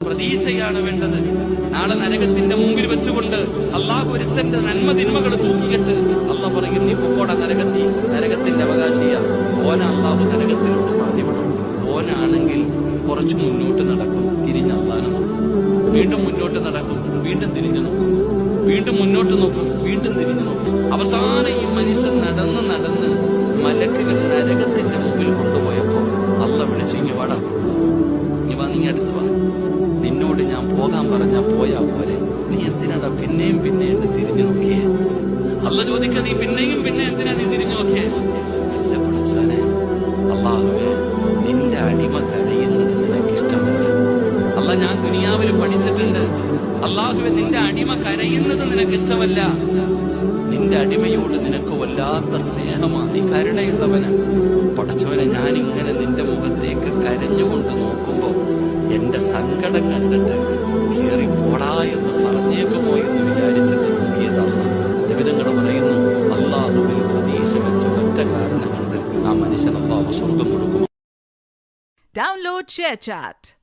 പ്രതീക്ഷയാണ് വേണ്ടത്. നാളെ നരകത്തിന്റെ മുമ്പിൽ വെച്ചുകൊണ്ട് അള്ളാഹു ഒരുത്തന്റെ നന്മ തിന്മകൾ തൂക്കിയിട്ട് അള്ളാഹ് പറയും, നീ പൊക്കോടാ നരകത്തിന്റെ അവകാശിയ ഓന അള്ളാഹു നരകത്തിലോട്ട് പറഞ്ഞുവിടും. ഓനാണെങ്കിൽ കുറച്ചു മുന്നോട്ട് നടക്കും, തിരിഞ്ഞ് അള്ളാഹനെ നോക്കും, വീണ്ടും മുന്നോട്ട് നടക്കും, വീണ്ടും തിരിഞ്ഞു നോക്കും, വീണ്ടും മുന്നോട്ട് നോക്കും, വീണ്ടും തിരിഞ്ഞു നോക്കും. അവസാനം ഈ മനുഷ്യൻ നടന്ന് മലക്കുകൾ നരകത്തിന്റെ മുമ്പിൽ കൊണ്ടുപോയപ്പോ അള്ളാഹ് വിളിച്ചു, ഇങ്ങ് വാടാ, നീ അടുത്ത് വാ, നിന്നോട് ഞാൻ പോകാൻ പറഞ്ഞാ പോയാ പോലെ, നീ എന്തിനാടാ പിന്നെയും തിരിഞ്ഞു നോക്കിയേ? അള്ളാഹ് ചോദിക്ക, നീ പിന്നെയും എന്തിനാ നീ തിരിഞ്ഞു നോക്കിയേ? അല്ല പഠിച്ചാനെ, അള്ളാഹുവേ, നിന്റെ അടിമ കരയുന്നത് നിനക്ക് ഇഷ്ടമല്ല. അള്ളാഹ്, ഞാൻ ദുനിയാവിൽ പഠിച്ചിട്ടുണ്ട്, അള്ളാഹുവേ, നിന്റെ അടിമ കരയുന്നത് നിനക്ക് ഇഷ്ടമല്ല. നിന്റെ അടിമയോട് നിനക്ക് വല്ലാത്ത സ്നേഹമാണ്, നീ കരുണയുള്ളവന്. പടച്ചോനെ, ഞാനിങ്ങനെ നിന്റെ മുഖത്തേക്ക് കരഞ്ഞുകൊണ്ട് നോക്കുമ്പോ എന്റെ സങ്കടം കണ്ടിട്ട് കേറി പോടാ എന്ന് പറഞ്ഞേക്കുമോ എന്ന് വിചാരിച്ചിട്ട് നോക്കിയതാണ്. നിബിധങ്ങൾ പറയുന്നു, അള്ളാഹുവിൽ പ്രതീക്ഷ വെച്ച ഒറ്റ കാരണം കൊണ്ട് ആ മനുഷ്യൻ അള്ളാഹു സ്വർഗം കൊടുക്കും. Download ShareChat.